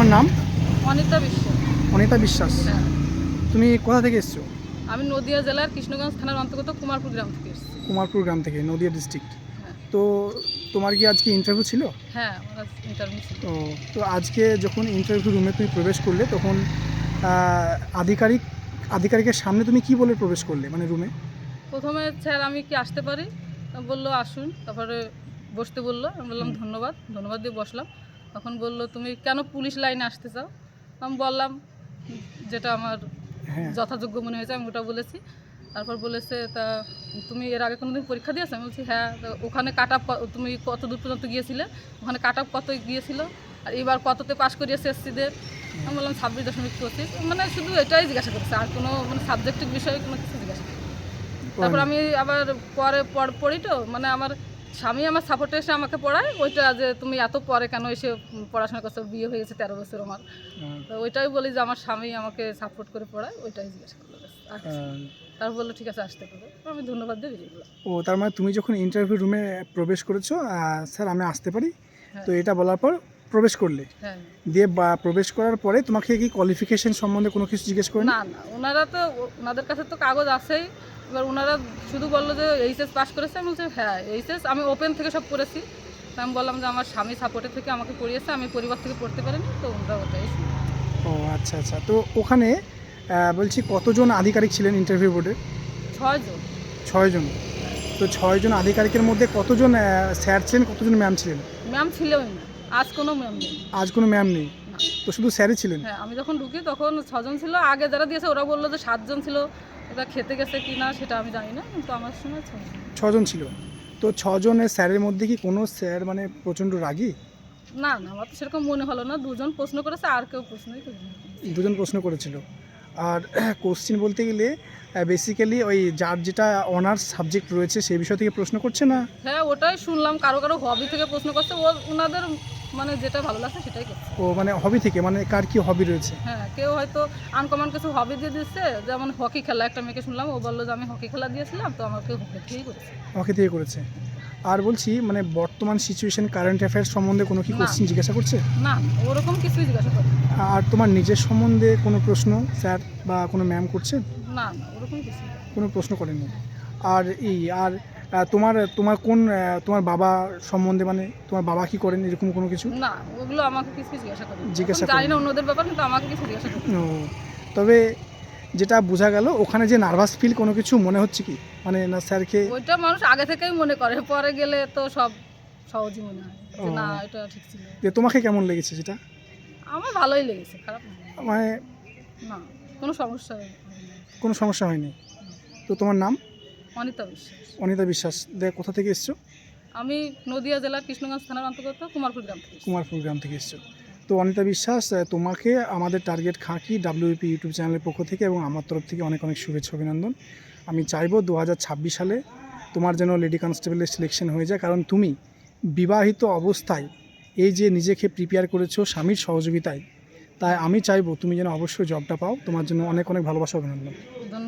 তোমার নাম? অনিতা বিশ্বাস। অনিতা বিশ্বাস। হ্যাঁ, তুমি কোথা থেকে এসছো? আমি নদিয়া জেলার কৃষ্ণগঞ্জ থানার অন্তর্গত কুমারপুর গ্রাম থেকে এসেছি। কুমারপুর গ্রাম থেকে, নদিয়া ডিস্ট্রিক্ট। হ্যাঁ, তো তোমার কি আজকে ইন্টারভিউ ছিল? হ্যাঁ, আমার ইন্টারভিউ ছিল। ও, তো আজকে যখন ইন্টারভিউ রুমে তুমি প্রবেশ করলে তখন আহ, আধিকারিক আধিকারিকের সামনে তুমি কি বলে প্রবেশ করলে, মানে রুমে? প্রথমে স্যার আমি কি আসতে পারি, বললো আসুন। তারপরে বসতে বললো, আমি বললাম ধন্যবাদ, ধন্যবাদ দিয়ে বসলাম। তখন বললো তুমি কেন পুলিশ লাইনে আসতে চাও। আমি বললাম যেটা আমার হ্যাঁ। যথাযোগ্য মনে হয়েছে, আমি ওটা বলেছি। তারপর বলেছে তা তুমি এর আগে কোনোদিন পরীক্ষা দিয়েছো? আমি বলছি হ্যাঁ। তো ওখানে কাট আপ তুমি কত দূর পর্যন্ত গিয়েছিলে, ওখানে কাট আপ কত গিয়েছিল, আর এবার কততে পাশ করিয়েছে এসসিদের। আমি বললাম 26.25। মানে শুধু এটাই জিজ্ঞাসা করেছে, আর কোনো মানে সাবজেক্টিভ বিষয়ে কোনো কিছু জিজ্ঞাসা করেছে। তারপর আমি আবার পড়ি তো, মানে আমার স্বামী আমার সাপোর্টে এসে আমাকে পড়ায় ওইটা, যে তুমি এত পরে কেন এসে পড়াশোনা করছো, বিয়ে হয়ে গেছে 13 বছর আমার। তো ওইটাই বলি যে আমার স্বামী আমাকে সাপোর্ট করে পড়ায়, ওইটাই জিজ্ঞাসা করলো। আর কিছু না। তারপর বললো ঠিক আছে আসতে পারো। আমি ধন্যবাদ দিয়ে বেরিয়ে গেলাম। ও, তার মানে তুমি যখন ইন্টারভিউ রুমে প্রবেশ করেছো, স্যার আমি আসতে পারি, হ্যাঁ, তো এটা বলার পর প্রবেশ করলে, হ্যাঁ। দিয়ে প্রবেশ করার পরে তোমাকে কি কোয়ালিফিকেশন সম্বন্ধে কোনো কিছু জিজ্ঞেস করেন? না না, ওনারা তো ওনাদের কাছে তো কাগজ আছেই। এবার ওনারা শুধু বললো যে এইচএস পাস করেছে। আমি বলছি হ্যাঁ এইচএস আমি ওপেন থেকে সব করেছি। তা আমি বললাম যে আমার স্বামী সাপোর্টে থেকে আমাকে পড়িয়েছে, আমি পরিবার থেকে পড়তে পারিনি। তো ওনারা ওটাই শুনে। ও আচ্ছা আচ্ছা, তো ওখানে বলছি কতজন আধিকারিক ছিলেন ইন্টারভিউ বোর্ডে? 6 জন। 6 জন। তো 6 জন আধিকারিকের মধ্যে কতজন স্যার ছিলেন, কতজন ম্যাম ছিলেন? ম্যাম ছিলই না, আজ কোনো ম্যাম নেই। আজ কোনো ম্যাম নেই, না। তো শুধু স্যারই ছিলেন? হ্যাঁ, আমি যখন ঢুকি তখন 6 জন ছিল। আগে যারা দিয়েছে ওরা বললো যে 7 জন ছিল। ওটা খেতে গেছে কি না সেটা আমি জানি না, কিন্তু আমার সময় 6 জন। 6 জন ছিল। তো 6 জনের স্যারের মধ্যে কি কোনো স্যার মানে প্রচণ্ড রাগী? না না, আমার তো সেরকম মনে হলো না। 2 জন প্রশ্ন করেছে, আর কেউ প্রশ্নই করেনি। 2 জন প্রশ্ন করেছিল। আর কোশ্চিন বলতে গেলে বেসিক্যালি ওই যার যেটা অনার্স সাবজেক্ট রয়েছে সেই বিষয় থেকে প্রশ্ন করছে না? হ্যাঁ, ওটাই শুনলাম। কারো কারো হবি থেকে প্রশ্ন করছে, ওনাদের মানে যেটা ভালো লাগছে সেটাই করছে। ও মানে হবি থেকে, মানে কার কি হবি রয়েছে? হ্যাঁ, কেউ হয়তো আনকমন কিছু হবি দিয়ে দিচ্ছে, যেমন হকি খেলা। একটা মেয়েকে শুনলাম, ও বললো যে আমি হকি খেলা দিয়েছিলাম, তো আমাকে হকি থেকেই করেছে। হকি থেকে করেছে। আর বলছি মানে বর্তমান সিচুয়েশন, কারেন্ট অ্যাফেয়ার্স সম্বন্ধে কোনো কি না। কোশ্চিন জিজ্ঞাসা করছে? না না, ওরকম কিছুই জিজ্ঞাসা করে। আর তোমার নিজের সম্বন্ধে কোনো প্রশ্ন স্যার বা কোনো ম্যাম করছে? না না, ওরকম কিছু না। কোনো প্রশ্ন করেনি। আর আর তোমার তোমার কোন তোমার বাবা সম্বন্ধে, মানে তোমার বাবা কি করেন, এরকম কোনো কিছু? না, ওগুলো আমাকে কিছু জিজ্ঞাসা করে। জিজ্ঞাসা জানি না করেনি। অন্যদের ব্যাপার, কিন্তু আমাকে কিছু জিজ্ঞাসা করে। ও, তবে যেটা বোঝা গেল ওখানে যে নার্ভাস ফিল কোনো কিছু মনে হচ্ছে কি, মানে না স্যারকে? ওইটা মানুষ আগে থেকেই মনে করে, পরে গেলে তো সব সহজই মনে হয় যে না এটা ঠিক ছিল। যে তোমাকে কেমন লেগেছে সেটা? আমার ভালোই লেগেছে, খারাপ না। মানে না, কোনো সমস্যা হয়নি। কোনো সমস্যা হয়নি। তো তোমার নাম? অনিতা বিশ্বাস। অনিতা বিশ্বাস। কোথা থেকে এসছো? আমি নদিয়া জেলার কৃষ্ণগঞ্জ থানার অন্তর্গত কুমারপুর গ্রাম থেকে এসেছি। কুমারপুর গ্রাম থেকে এসছো। তো অনিতা বিশ্বাস, তোমাকে আমাদের টার্গেট খাঁকি WEP ইউটিউব চ্যানেলের পক্ষ থেকে এবং আমার তরফ থেকে অনেক অনেক শুভেচ্ছা অভিনন্দন। আমি চাইবো 2026 সালে তোমার যেন লেডি কনস্টেবলের সিলেকশন হয়ে যায়, কারণ তুমি বিবাহিত অবস্থায় এই যে নিজেকে প্রিপেয়ার করেছো স্বামীর সহযোগিতায়, তাই আমি চাইবো তুমি যেন অবশ্যই জবটা পাও। তোমার জন্য অনেক অনেক ভালোবাসা, অভিনন্দন। ধন্যবাদ।